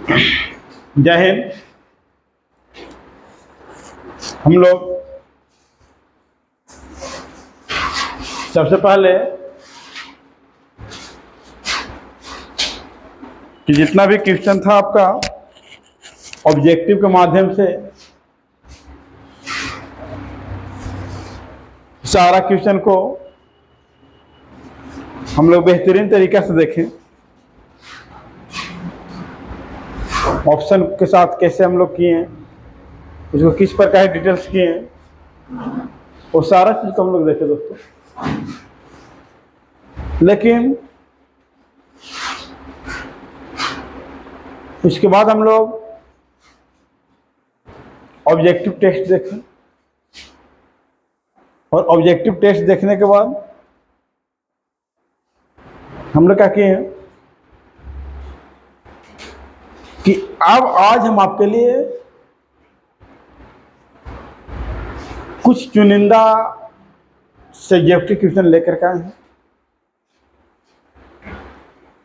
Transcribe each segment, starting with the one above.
जय हिंद। हम लोग सबसे पहले कि जितना भी क्वेश्चन था आपका ऑब्जेक्टिव के माध्यम से, सारा क्वेश्चन को हम लोग बेहतरीन तरीके से देखें। ऑप्शन के साथ कैसे हम लोग किए हैं, उसको किस प्रकार डिटेल्स किए हैं, वो सारा चीज़ को हम लोग देखें दोस्तों। लेकिन उसके बाद हम लोग ऑब्जेक्टिव टेस्ट देखें, और ऑब्जेक्टिव टेस्ट देखने के बाद हम लोग क्या किए हैं कि अब आज हम आपके लिए कुछ चुनिंदा सब्जेक्टिव क्वेश्चन लेकर के आए हैं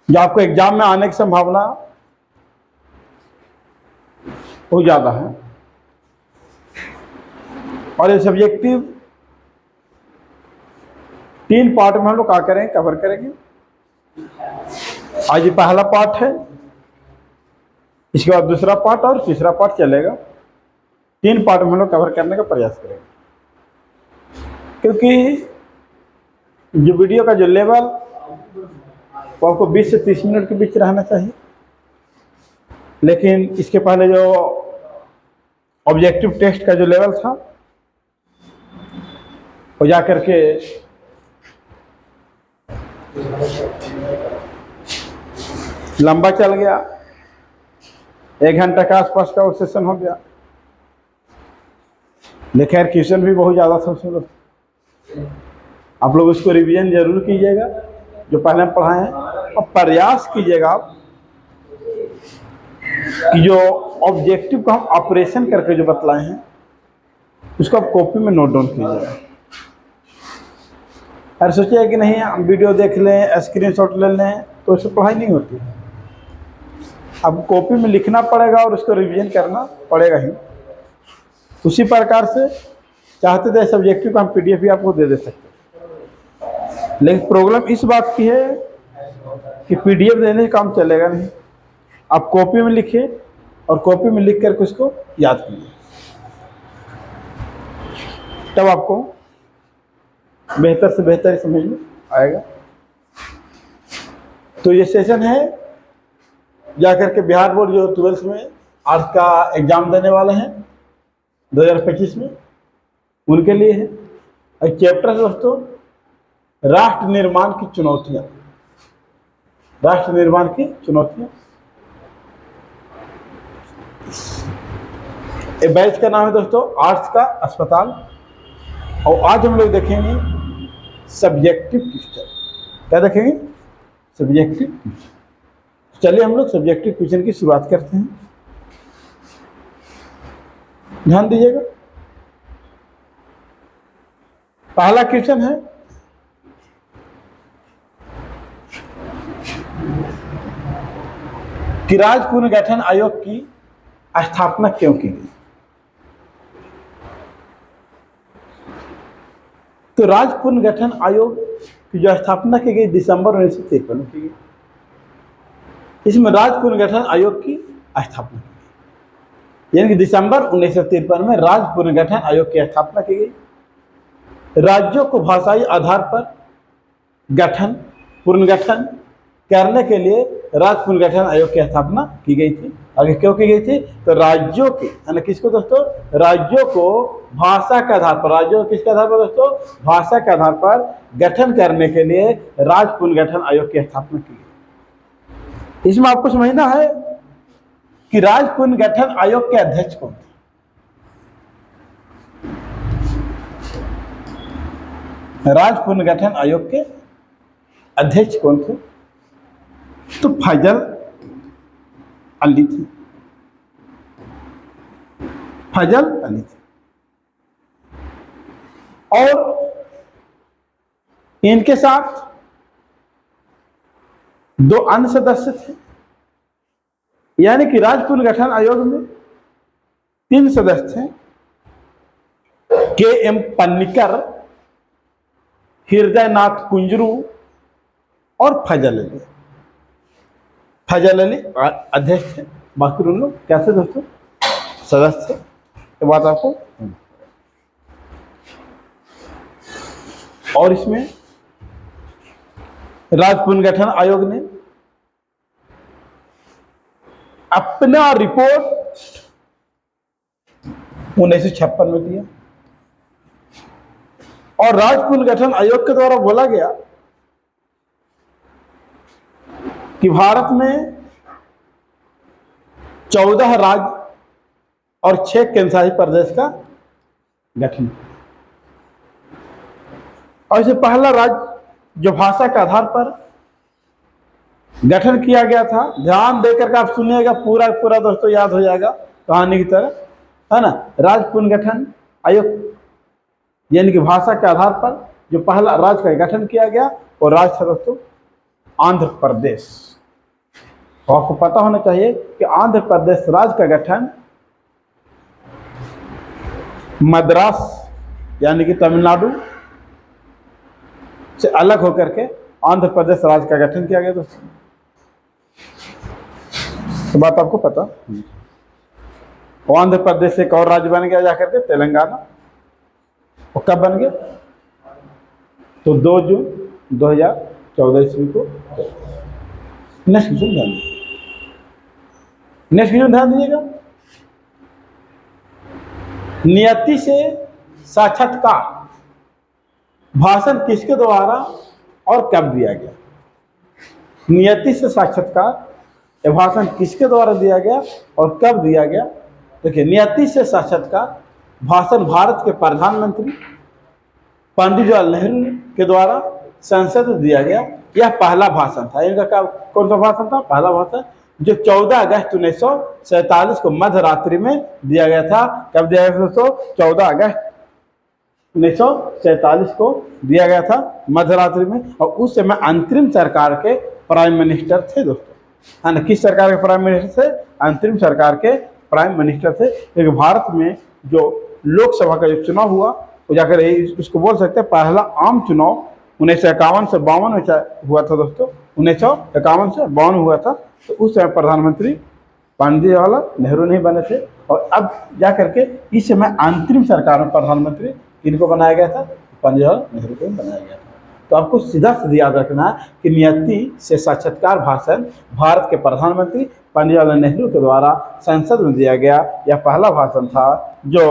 जो आपको एग्जाम में आने की संभावना बहुत ज़्यादा है। और ये सब्जेक्टिव 3 पार्ट में हम लोग क्या करेंगे, कवर करेंगे। आज ये पहला पार्ट है, इसके बाद दूसरा पार्ट और तीसरा पार्ट चलेगा। 3 पार्ट में हम लोग कवर करने का प्रयास करेंगे, क्योंकि जो वीडियो का जो लेवल वो आपको 20 से 30 मिनट के बीच रहना चाहिए। लेकिन इसके पहले जो ऑब्जेक्टिव टेस्ट का जो लेवल था वो जा करके लंबा चल गया, 1 घंटा के आसपास का वो सेशन हो गया। लेकिन क्वेश्चन भी बहुत ज़्यादा था उसमें। आप लोग उसको रिवीजन जरूर कीजिएगा जो पहले हम पढ़ाए हैं, और प्रयास कीजिएगा आप कि जो ऑब्जेक्टिव को हम ऑपरेशन करके जो बतलाए हैं उसको आप कॉपी में नोट डाउन कीजिएगा। अरे सोचिए कि नहीं हम वीडियो देख लें, स्क्रीनशॉट ले लें तो उससे पढ़ाई नहीं होती। अब कॉपी में लिखना पड़ेगा और उसको रिवीजन करना पड़ेगा ही। उसी प्रकार से चाहते थे सब्जेक्टिव का हम PDF भी आपको दे सकते, लेकिन प्रॉब्लम इस बात की है कि PDF देने का काम चलेगा नहीं। आप कॉपी में लिखिए और कॉपी में लिख करके उसको याद कीजिए, तब आपको बेहतर से बेहतर समझ में आएगा। तो ये सेशन है जाकर के बिहार बोर्ड जो 12th में आर्ट्स का एग्जाम देने वाले हैं 2025 में, उनके लिए है। और चैप्टर है दोस्तों राष्ट्र निर्माण की चुनौतियां। राष्ट्र निर्माण की चुनौतियां, ये बैच का नाम है दोस्तों आर्ट्स का अस्पताल। और आज हम लोग देखेंगे सब्जेक्टिव क्वेश्चन। क्या देखेंगे? Subjective question. चलिए हम लोग सब्जेक्टिव क्वेश्चन की शुरुआत करते हैं। ध्यान दीजिएगा, पहला क्वेश्चन है कि राज्य पुनर्गठन आयोग की स्थापना क्यों की गई? तो राज्य पुनर्गठन आयोग की जो स्थापना की गई दिसंबर 1953 में की गई। इसमें राज्य पुनर्गठन आयोग की स्थापना की गई, यानी कि दिसंबर 1953 में राज्य पुनर्गठन आयोग की स्थापना की गई। राज्यों को भाषाई आधार पर गठन पुनर्गठन करने के लिए राज्य पुनर्गठन आयोग की स्थापना की गई थी। आगे क्यों की गई थी? तो राज्यों के, यानी किसको दोस्तों? राज्यों को भाषा के आधार पर, राज्यों को किसके आधार पर दोस्तों? भाषा के आधार पर गठन करने के लिए राज्य पुनर्गठन आयोग की स्थापना की गई। इसमें आपको समझना है कि राज्य पुनर्गठन आयोग के अध्यक्ष कौन थे? राज्य पुनर्गठन आयोग के अध्यक्ष कौन थे? तो फैजल अली थे। फैजल अली थे। और इनके साथ 2 अन्य सदस्य थे। यानी कि राज्य पुनर्गठन आयोग में 3 सदस्य हैं, के एम पन्नीकर, हृदयनाथ कुंजरू और फजल अली। फजल अली अध्यक्ष है, बाकी उन लोग कैसे दोस्तों सदस्य। ये बात आपको, और इसमें राज्य पुनर्गठन आयोग ने अपना रिपोर्ट 1956 में दिया, और राज्य पुनर्गठन आयोग के द्वारा बोला गया कि भारत में 14 राज्य और 6 केंद्रशासित प्रदेश का गठन, और इसे पहला राज्य जो भाषा के आधार पर गठन किया गया था, ध्यान देकर के आप सुनिएगा, पूरा पूरा दोस्तों याद हो जाएगा कहानी की तरह, है ना। राज्य पुनर्गठन आयोग यानी कि भाषा के आधार पर जो पहला राज्य का गठन किया गया, और राज्य था दोस्तों आंध्र प्रदेश। तो आपको पता होना चाहिए कि आंध्र प्रदेश राज्य का गठन मद्रास यानी कि तमिलनाडु से अलग होकर के आंध्र प्रदेश राज्य का गठन किया गया दोस्तों। तो बात आपको पता। आंध्र प्रदेश से एक और राज्य बन गया जाकर के तेलंगाना। और कब बन गया? तो 2 जून 2014 ईस्वी को। नेक्स्ट क्वेश्चन ध्यान दीजिएगा। नियति से साक्षात्कार भाषण किसके द्वारा और कब दिया गया? नियति से साक्षात्कार यह भाषण किसके द्वारा दिया गया और कब दिया गया? देखिए, नियति से साक्षात्कार भाषण भारत के प्रधानमंत्री पंडित जवाहरलाल नेहरू के द्वारा संसद में दिया गया। यह पहला भाषण था। इनका कौन सा भाषण था? पहला भाषण जो 14 अगस्त 1947 को मध्य रात्रि में दिया गया था। कब दिया गया दोस्तों? 14 अगस्त 1947 को दिया गया था मध्य रात्रि में। और उस समय अंतरिम सरकार के प्राइम मिनिस्टर थे दोस्तों, है ना। किस सरकार के प्राइम मिनिस्टर थे? अंतरिम सरकार के प्राइम मिनिस्टर थे। क्योंकि भारत में जो लोकसभा का जो चुनाव हुआ वो जाकर उसको बोल सकते हैं पहला आम चुनाव 1951 से 52 में हुआ था दोस्तों। 1951 से 52 हुआ था। तो उस समय प्रधानमंत्री पंडित जवाहरलाल नेहरू नहीं बने थे। और अब जाकर के इस समय अंतरिम सरकार में प्रधानमंत्री किनको बनाया गया था? पंडित जवाहरलाल नेहरू को बनाया गया था। तो आपको सीधा सीधा याद रखना है कि नियति से साक्षात्कार भाषण भारत के प्रधानमंत्री पंडित जवाहरलाल नेहरू के द्वारा संसद में दिया गया। यह पहला भाषण था जो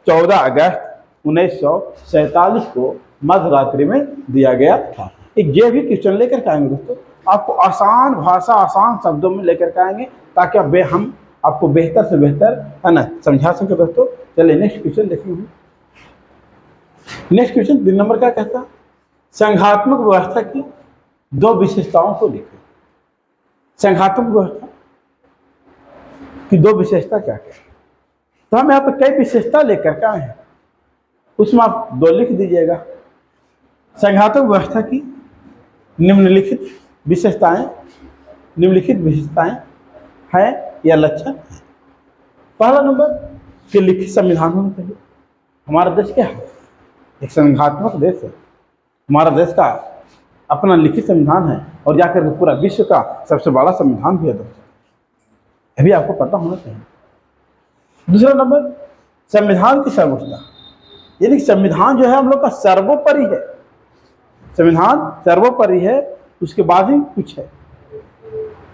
14 अगस्त 1947 को मध्य रात्रि में दिया गया था। एक ये भी क्वेश्चन लेकर के आएंगे दोस्तों, आपको आसान भाषा आसान शब्दों में लेकर के आएंगे ताकि हम आपको बेहतर से बेहतर, है ना, समझा सके दोस्तों। चलिए नेक्स्ट क्वेश्चन देखिए। नेक्स्ट क्वेश्चन 3 नंबर का कहता है संघात्मक व्यवस्था की 2 विशेषताओं को लिखें। संघात्मक व्यवस्था की 2 विशेषता क्या क्या? तो हम यहाँ पर कई विशेषता लेकर के आए हैं, उसमें आप 2 लिख दीजिएगा। संघात्मक व्यवस्था की निम्नलिखित विशेषताएं हैं या लक्षण है। पहला नंबर कि लिखित संविधान होना चाहिए। हमारा देश क्या है? एक संघात्मक देश है। हमारा देश का अपना लिखित संविधान है और जाकर के पूरा विश्व का सबसे बड़ा संविधान भी है दोस्तों, यह भी आपको पता होना चाहिए। दूसरा नंबर संविधान की सर्वोच्चता, यानी संविधान जो है हम लोग का सर्वोपरि है। संविधान सर्वोपरि है, उसके बाद ही कुछ है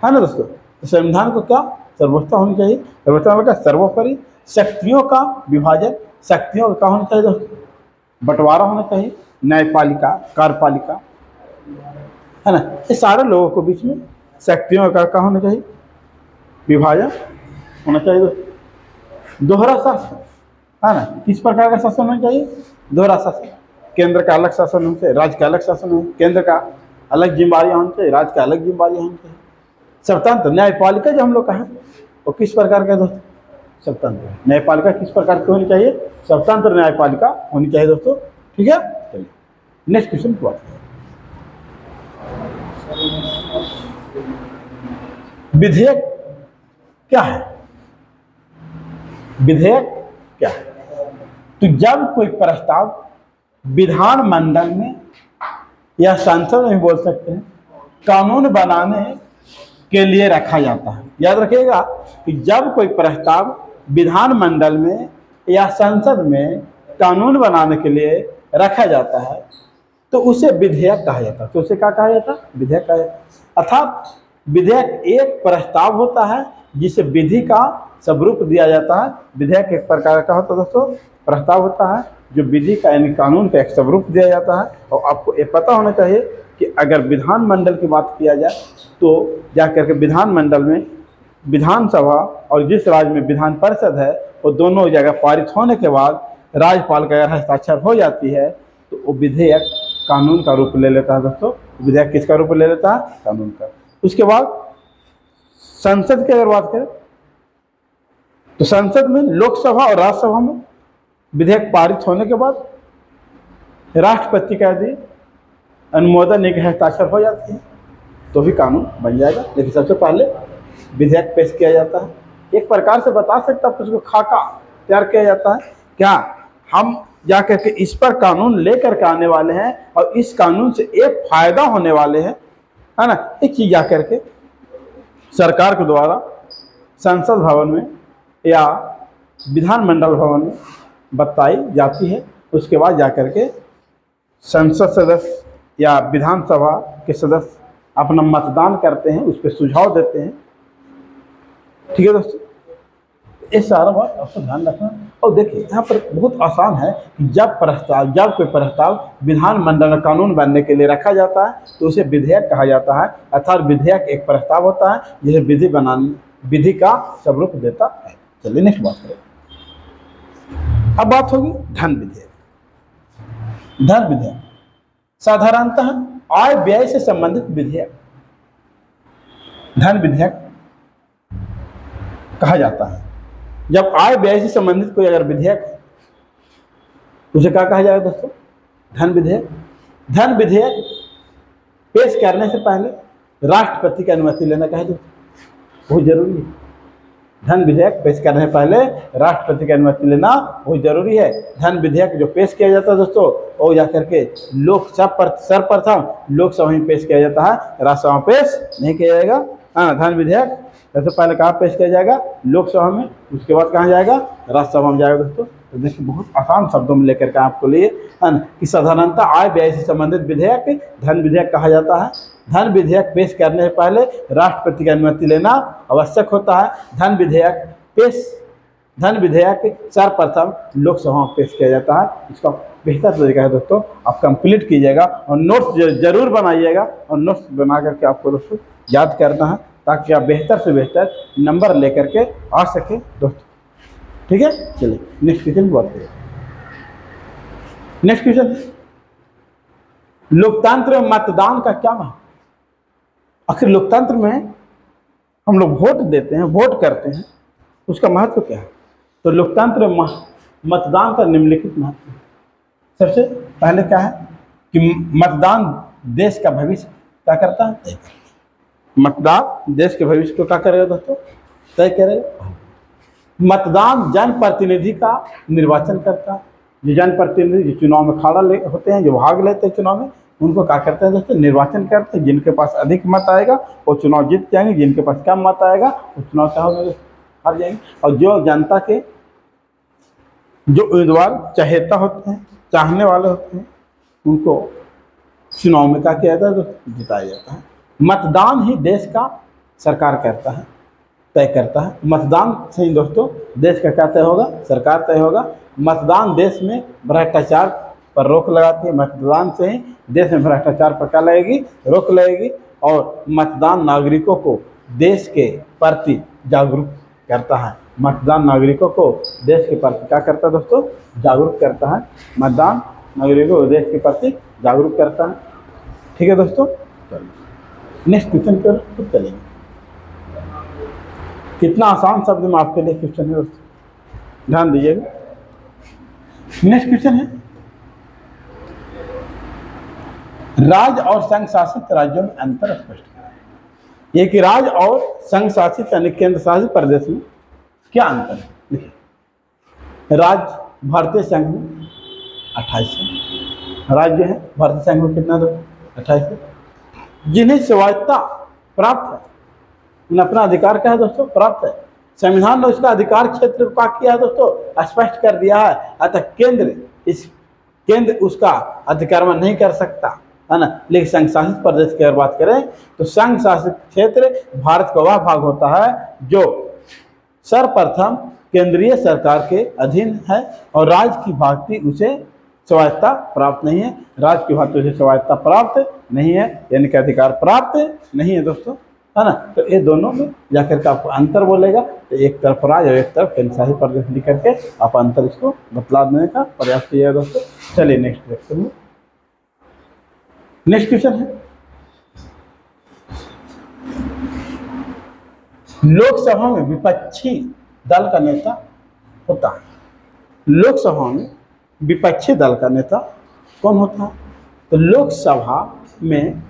ना दोस्तों। तो संविधान को क्या सर्वोच्चता होनी चाहिए? सर्वोच्चता का सर्वोपरि। शक्तियों का विभाजन, शक्तियों का क्या होना चाहिए दोस्तों? बंटवारा होना चाहिए। न्यायपालिका, कार्यपालिका, है ना, ये सारे लोगों को बीच में शक्तियों का क्या होना चाहिए? विभाजन होना चाहिए दोस्तों। दोहरा शासन, है ना, किस प्रकार का शासन होना चाहिए? दोहरा शासन। केंद्र का अलग शासन होना चाहिए, राज्य का अलग शासन हो, केंद्र का अलग जिम्मेदारियां होनी चाहिए, राज्य का अलग जिम्मेदारियां होनी चाहिए। स्वतंत्र न्यायपालिका जो हम लोग का है वो किस प्रकार का दोस्तों? स्वतंत्र न्यायपालिका किस प्रकार की होनी चाहिए? स्वतंत्र न्यायपालिका होनी चाहिए दोस्तों। ठीक है, चलिए नेक्स्ट क्वेश्चन की बात करें। विधेयक क्या है, विधेयक क्या है। तो जब कोई प्रस्ताव विधानमंडल में या संसद में बोल सकते हैं कानून बनाने के लिए रखा जाता है, याद रखिएगा कि जब कोई प्रस्ताव विधानमंडल में या संसद में कानून बनाने के लिए रखा जाता है तो उसे विधेयक कहा जाता है। तो उसे क्या कहा जाता है, विधेयक कहा जाता है। अर्थात विधेयक एक प्रस्ताव होता है जिसे विधि का स्वरूप दिया जाता है। विधेयक एक प्रकार का होता है दोस्तों, प्रस्ताव होता है जो विधि का यानी कानून का एक स्वरूप दिया जाता है। और आपको ये पता होना चाहिए कि अगर विधानमंडल की बात किया जाए तो जाकर के विधानमंडल में विधानसभा और जिस राज्य में विधान परिषद है वो दोनों जगह पारित होने के बाद राज्यपाल का अगर हस्ताक्षर हो जाती है तो वो विधेयक कानून का रूप ले लेता है दोस्तों। विधेयक किसका रूप ले लेता है, कानून का। उसके बाद संसद की अगर बात करें तो संसद में लोकसभा और राज्यसभा में विधेयक पारित होने के बाद राष्ट्रपति का यदि अनुमोदन एक हस्ताक्षर हो जाती है तो भी कानून बन जाएगा। लेकिन सबसे पहले विधेयक पेश किया जाता है। एक प्रकार से बता सकता है उसको खाका तैयार किया जाता है। क्या हम जाकर के इस पर कानून लेकर के आने वाले हैं और इस कानून से एक फायदा होने वाले हैं, है ना। एक चीज जाकर के सरकार के द्वारा संसद भवन में या विधानमंडल भवन में बताई जाती है। उसके बाद जाकर के संसद सदस्य या विधानसभा के सदस्य अपना मतदान करते हैं, उस पर सुझाव देते हैं। ठीक है दोस्तों, ये सारा बात आपको ध्यान रखना। और देखिए यहाँ पर बहुत आसान है कि जब कोई प्रस्ताव विधानमंडल में कानून बनने के लिए रखा जाता है तो उसे विधेयक कहा जाता है। अर्थात विधेयक एक प्रस्ताव होता है जिसे विधि का स्वरूप देता है। चलिए नेक्स्ट बात करें। अब बात होगी धन विधेयक। धन विधेयक साधारणतः आय व्यय से संबंधित विधेयक धन विधेयक कहा जाता है। जब आय व्यय से संबंधित कोई अगर विधेयक है उसे क्या कहा जाएगा दोस्तों, धन विधेयक। धन विधेयक पेश करने से पहले राष्ट्रपति की अनुमति लेना कहे दोस्तों बहुत जरूरी है। धन विधेयक पेश करने से पहले राष्ट्रपति की अनुमति लेना बहुत जरूरी है। धन विधेयक जो पेश किया जाता है दोस्तों वो जाकर के सर्वप्रथम लोकसभा में पेश किया जाता है, राज्यसभा में पेश नहीं किया जाएगा। हाँ, धन विधेयक सबसे पहले कहाँ पेश किया जाएगा, लोकसभा में। उसके बाद कहाँ जाएगा, राज्यसभा में जाएगा दोस्तों। तो देखिए बहुत आसान शब्दों में लेकर के आपको लिए है कि साधारणतः आय व्यय से संबंधित विधेयक धन विधेयक कहा जाता है। धन विधेयक पेश करने से पहले राष्ट्रपति की अनुमति लेना आवश्यक होता है। धन विधेयक सर्वप्रथम लोकसभा में पेश किया जाता है। इसका बेहतर तरीका है दोस्तों, आप कंप्लीट कीजिएगा और नोट्स जरूर बनाइएगा। और नोट्स बना करके आपको दोस्तों याद करना है ताकि आप बेहतर से बेहतर नंबर लेकर के आ सके दोस्तों। ठीक है, चलिए नेक्स्ट क्वेश्चन की बात करें। नेक्स्ट क्वेश्चन, लोकतंत्र में मतदान का क्या महत्व। आखिर लोकतंत्र में हम लोग वोट देते हैं, वोट करते हैं, उसका महत्व क्या है। तो लोकतंत्र में मतदान का निम्नलिखित महत्व। सबसे पहले क्या है कि मतदान देश का भविष्य क्या करता है, तय करता है। मतदान देश के भविष्य को क्या करेगा दोस्तों, तय करेगा। मतदान जनप्रतिनिधि का निर्वाचन करता है। जो जनप्रतिनिधि जो चुनाव में खड़ा होते हैं, जो भाग लेते हैं चुनाव में, उनको क्या करते हैं दोस्तों, निर्वाचन करते हैं। जिनके पास अधिक मत आएगा वो चुनाव जीत जाएंगे, जिनके पास कम मत आएगा वो चुनाव क्या होगा, हार जाएंगे। और जो जनता के जो उम्मीदवार चहेता होते हैं, चाहने वाले होते हैं, उनको चुनाव में क्या किया जाता है दोस्तों, जिताया जाता है। मतदान ही देश का सरकार करता है, तय करता है। मतदान से ही दोस्तों देश का क्या तय होगा, सरकार तय होगा। मतदान देश में भ्रष्टाचार पर रोक लगाती है। मतदान से ही देश में भ्रष्टाचार पर क्या लगेगी, रोक लगेगी। और मतदान नागरिकों को देश के प्रति जागरूक करता है। मतदान नागरिकों को देश के प्रति क्या करता है दोस्तों, जागरूक करता है। मतदान नागरिकों को देश के प्रति जागरूक करता है। ठीक है दोस्तों, नेक्स्ट क्वेश्चन पर खुद चलेंगे। कितना आसान शब्द में आपके लिए क्वेश्चन है दोस्तों, ध्यान दीजिएगा। नेक्स्ट क्वेश्चन है, राज्य और संघ शासित राज्यों में अंतर स्पष्ट करें। ये कि राज्य और संघ शासित यानी केंद्र शासित प्रदेश में क्या अंतर है। देखिए, राज्य भारतीय संघ में 28 है, राज्य है भारतीय संघ में कितना, 28 है। जिन्हें स्वायत्ता प्राप्त है, उन्हें अपना अधिकार क्या है दोस्तों, प्राप्त है। संविधान ने उसका अधिकार क्षेत्र का किया है दोस्तों, स्पष्ट कर दिया है। अतः केंद्र उसका अतिक्रमण नहीं कर सकता, है ना। लेकिन संघ शासित प्रदेश की अगर बात करें तो संघ शासित क्षेत्र भारत का वह भाग होता है जो सर्वप्रथम केंद्रीय सरकार के अधीन है और राज्य की भांति उसे स्वायत्ता प्राप्त नहीं है, राज्य की भांति उसे स्वायत्ता प्राप्त नहीं है, यानी कि अधिकार प्राप्त नहीं है दोस्तों, है ना। तो ये दोनों में जाकर के आपको अंतर बोलेगा, तो एक तरफ राज्य और एक तरफ केंद्र शासित प्रदेश लिख करके आप अंतर इसको बतला देने का प्रयास कीजिएगा दोस्तों। चलिए नेक्स्ट क्वेश्चन में, नेक्स्ट क्वेश्चन है, लोकसभा में विपक्षी दल का नेता होता है। लोकसभा में विपक्षी दल का नेता कौन होता है? तो लोकसभा में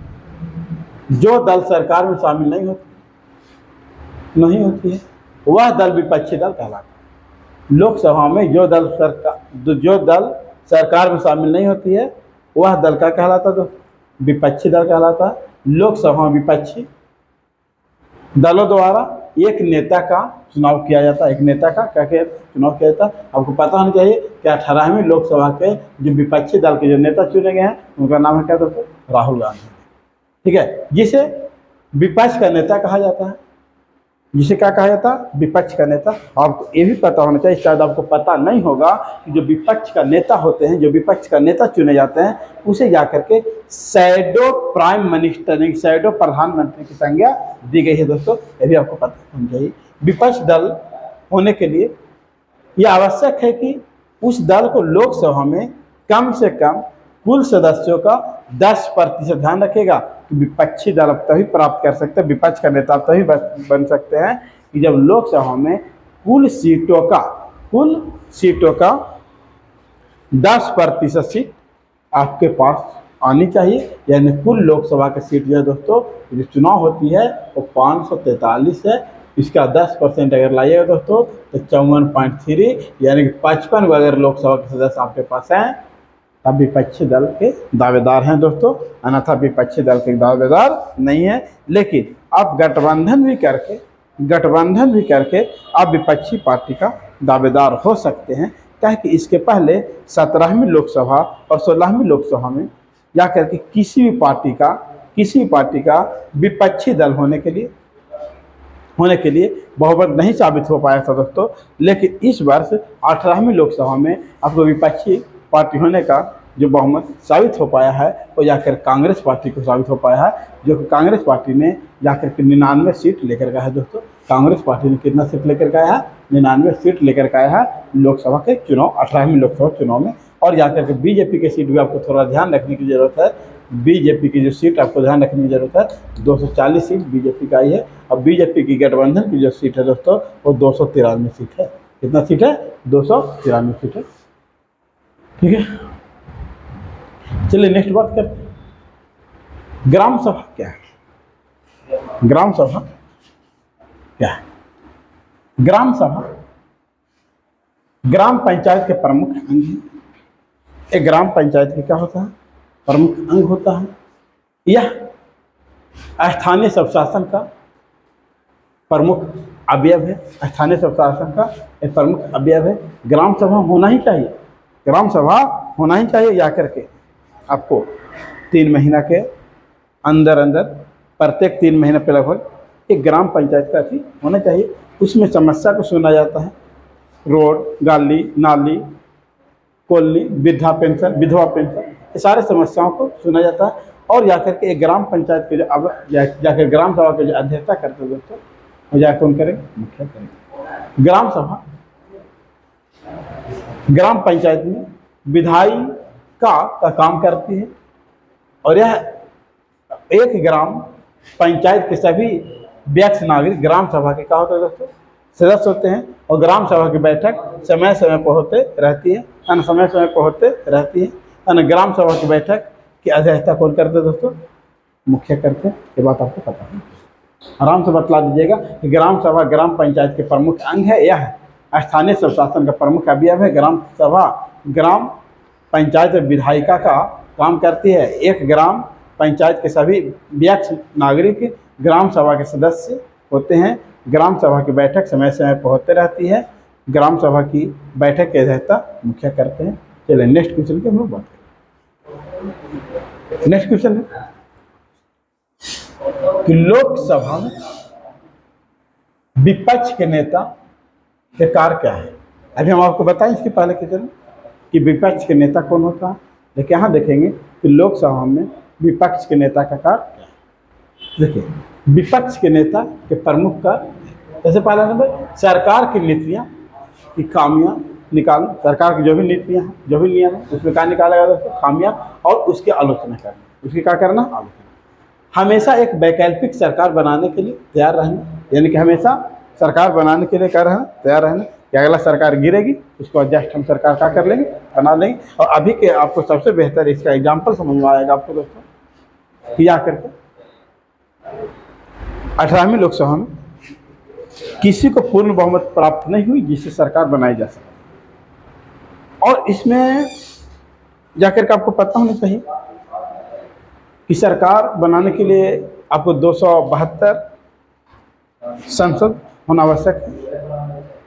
जो दल सरकार में शामिल नहीं होती है वह दल विपक्षी दल कहलाता है। लोकसभा में जो दल सरकार में शामिल नहीं होती है वह दल का कहलाता है, तो विपक्षी दल कहलाता है। लोकसभा में विपक्षी दलों द्वारा एक नेता का चुनाव किया जाता है, एक नेता का क्या चुनाव किया जाता है। आपको पता होना चाहिए कि 18वीं लोकसभा के जो विपक्षी दल के जो नेता चुने गए हैं उनका नाम है क्या दोस्तों, राहुल गांधी, ठीक है, जिसे विपक्ष का नेता कहा जाता है। जिसे क्या कहा जाता है, विपक्ष का नेता। आपको ये भी पता होना चाहिए, शायद आपको पता नहीं होगा कि जो विपक्ष का नेता होते हैं, जो विपक्ष का नेता चुने जाते हैं, उसे जाकर के शैडो प्राइम मिनिस्टर यानी शैडो प्रधानमंत्री की संज्ञा दी गई है दोस्तों। ये भी आपको पता होना चाहिए। विपक्ष दल होने के लिए यह आवश्यक है कि उस दल को लोकसभा में कम से कम कुल सदस्यों का 10% ध्यान रखेगा कि विपक्षी दल तभी प्राप्त कर सकते हैं, विपक्ष का नेता तभी बन सकते हैं कि जब लोकसभा में कुल सीटों का 10% सीट आपके पास आनी चाहिए। यानी कुल लोकसभा की सीट जो है दोस्तों, जो चुनाव होती है वो 543 है। इसका 10% अगर लाइएगा दोस्तों तो 54.3 यानी कि 55 अगर लोकसभा के सदस्य आपके पास हैं तब विपक्षी दल के दावेदार हैं दोस्तों, अन्यथा विपक्षी दल के दावेदार नहीं है। लेकिन आप गठबंधन भी करके आप विपक्षी पार्टी का दावेदार हो सकते हैं। क्या कि इसके पहले 17वीं लोकसभा और 16वीं लोकसभा में जाकर के किसी भी पार्टी का विपक्षी दल होने के लिए बहुमत नहीं साबित हो पाया था दोस्तों। लेकिन इस वर्ष 18वीं लोकसभा में आपको विपक्षी पार्टी होने का जो बहुमत साबित हो पाया है वो जाकर कांग्रेस पार्टी को साबित हो पाया है, जो कि कांग्रेस पार्टी ने जाकर के 99 सीट लेकर गया है दोस्तों। कांग्रेस पार्टी ने कितना सीट लेकर के आया है, 99 सीट लेकर के आया है लोकसभा के चुनाव, 18वीं लोकसभा चुनाव में। और जाकर के बीजेपी की सीट भी आपको थोड़ा ध्यान रखने की जरूरत है। बीजेपी की जो सीट आपको ध्यान रखने की जरूरत है, 240 सीट बीजेपी का आई है। और बीजेपी की गठबंधन की जो सीट है दोस्तों वो 293 सीट है। कितना सीट है, 293 सीट है, ठीक है। चलिए नेक्स्ट बात करते हैं, ग्राम सभा क्या है। ग्राम सभा क्या है? ग्राम सभा ग्राम पंचायत के प्रमुख अंग है। एक ग्राम पंचायत के क्या होता है, प्रमुख अंग होता है। यह स्थानीय स्वशासन का प्रमुख अवयव है। स्थानीय स्वशासन का एक प्रमुख अवयव है। ग्राम सभा होना ही चाहिए, ग्राम सभा होना ही चाहिए। या करके आपको 3 महीना के अंदर प्रत्येक 3 महीने पे लगभग एक ग्राम पंचायत का भी होना चाहिए। उसमें समस्या को सुना जाता है, रोड, गली नाली, कॉलोनी, विधवा पेंशन, ये सारे समस्याओं को सुना जाता है। और जाकर के एक ग्राम पंचायत के जो अब जाकर ग्राम सभा के जो अध्यक्षता करते हैं दोस्तों, वो जाकर कौन करेंगे, मुखिया करेंगे। ग्राम सभा ग्राम पंचायत में विधायिका का काम करती है। और यह एक ग्राम पंचायत के सभी व्यक्ति नागरिक ग्राम सभा के क्या होते हैं दोस्तों, सदस्य होते हैं। और ग्राम सभा की बैठक समय समय पर होते रहती है, ग्राम सभा की बैठक की अध्यक्षता कौन करते हैं दोस्तों, मुखिया करते हैं। ये बात आपको पता है। आराम से बतला दीजिएगा कि ग्राम सभा ग्राम पंचायत के प्रमुख अंग है। यह स्थानीय स्वशासन का प्रमुख अवयव है। ग्राम सभा ग्राम पंचायत विधायिका का काम करती है। एक ग्राम पंचायत के सभी व्यक्ति नागरिक ग्राम सभा के सदस्य होते हैं। ग्राम सभा की बैठक समय समय पर होते रहती है। ग्राम सभा की बैठक की अध्यक्षता मुखिया करते हैं। चलिए नेक्स्ट क्वेश्चन की हम लोग बात करें। नेक्स्ट क्वेश्चन है कि लोकसभा में विपक्ष के नेता के कार्य क्या है। अभी हम आपको बताएं इसके पहले क्वेश्चन कि विपक्ष के नेता कौन होता है। देखिए यहाँ देखेंगे कि लोकसभा में विपक्ष के नेता का कार्य क्या है। देखिए विपक्ष के नेता के प्रमुख कार्य, जैसे पहला नंबर सरकार की नीतियाँ की खामियाँ निकालना। सरकार की जो भी नीतियाँ हैं, जो भी नियम है, उसमें क्या निकाला गया दोस्तों, खामियाँ, और उसकी आलोचना करना। उसकी क्या करना, आलोचना। हमेशा एक वैकल्पिक सरकार बनाने के लिए तैयार रहना, यानी कि हमेशा सरकार बनाने के लिए क्या रहना, तैयार रहना कि अगला सरकार गिरेगी उसको एडजस्ट हम सरकार क्या कर लेंगे, बना लेंगे। और अभी के आपको सबसे बेहतर इसका एग्जाम्पल समझ में आएगा आपको दोस्तों कि आकर के 18वीं लोकसभा में किसी को पूर्ण बहुमत प्राप्त नहीं हुई जिससे सरकार बनाई जा सके। और इसमें जाकर के आपको पता होना चाहिए कि सरकार बनाने के लिए आपको 272 संसद होना आवश्यक है,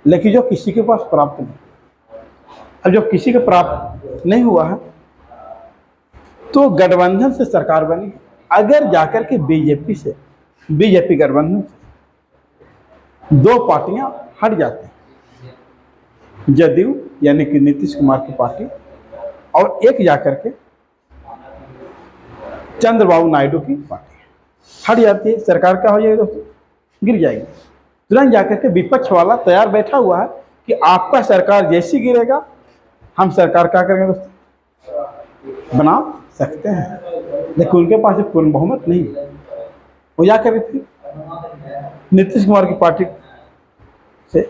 लेकिन जो किसी के पास प्राप्त नहीं। अब जो किसी के प्राप्त नहीं हुआ है तो गठबंधन से सरकार बनी। अगर जाकर के बीजेपी गठबंधन से 2 पार्टियां हट जाती हैं, जदयू यानी कि नीतीश कुमार की पार्टी और एक जाकर के चंद्रबाबू नायडू की पार्टी हट जाती है, सरकार क्या हो जाएगी दोस्तों, गिर जाएगी। तुरंत जाकर के विपक्ष वाला तैयार बैठा हुआ है कि आपका सरकार जैसी गिरेगा हम सरकार क्या करेंगे दोस्तों, बना सकते हैं। लेकिन उनके पास एक पूर्ण बहुमत नहीं है। वो जाकर के नीतीश कुमार की पार्टी से,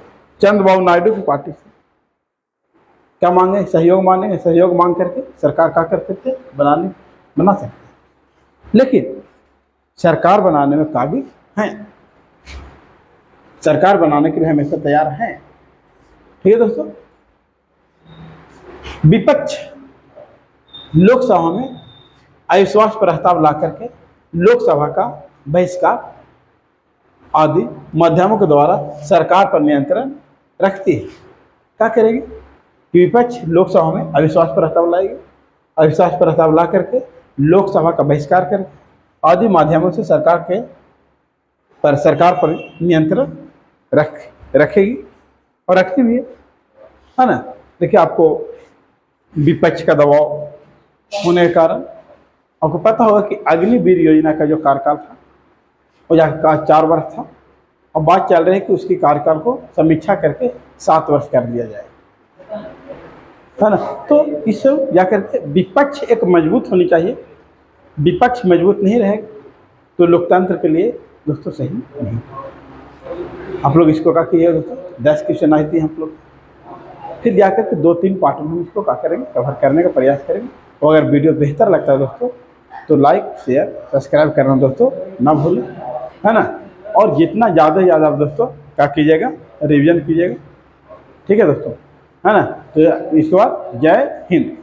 चंद्रबाबू नायडू की पार्टी से क्या मांगे, सहयोग मांगेंगे। सहयोग मांग करके सरकार क्या कर सकते, बना सकते हैं। लेकिन सरकार बनाने में काबिल हैं, सरकार बनाने के लिए हमेशा तैयार हैं। ठीक है दोस्तों, विपक्ष लोकसभा में अविश्वास प्रस्ताव ला करके लोकसभा का बहिष्कार आदि माध्यमों के द्वारा सरकार पर नियंत्रण रखती है। क्या करेगी कि विपक्ष लोकसभा में अविश्वास प्रस्ताव लाएगी, अविश्वास प्रस्ताव ला करके लोकसभा का बहिष्कार करके आदि माध्यमों से सरकार पर नियंत्रण रखेगी और रखती भी है ना। देखिए आपको विपक्ष का दबाव होने के कारण आपको पता होगा कि अग्निवीर योजना का जो कार्यकाल था वो 4 वर्ष था, और बात चल रही है कि उसकी कार्यकाल को समीक्षा करके 7 वर्ष कर दिया जाए, है ना। तो इससे जाकर के विपक्ष एक मजबूत होनी चाहिए। विपक्ष मजबूत नहीं रहेगा तो लोकतंत्र के लिए दोस्तों सही नहीं। आप लोग इसको क्या कीजिए दोस्तों, 10 क्वेश्चन आई थी हम लोग, फिर जाकर के 2-3 पार्ट में हम इसको क्या करेंगे, कवर करने का प्रयास करेंगे। और अगर वीडियो बेहतर लगता है दोस्तों तो लाइक शेयर सब्सक्राइब करना दोस्तों ना भूलें, है ना। और जितना ज़्यादा से ज़्यादा दोस्तों क्या कीजिएगा, रिवीजन कीजिएगा। ठीक है दोस्तों, है ना। तो इसके बाद जय हिंद।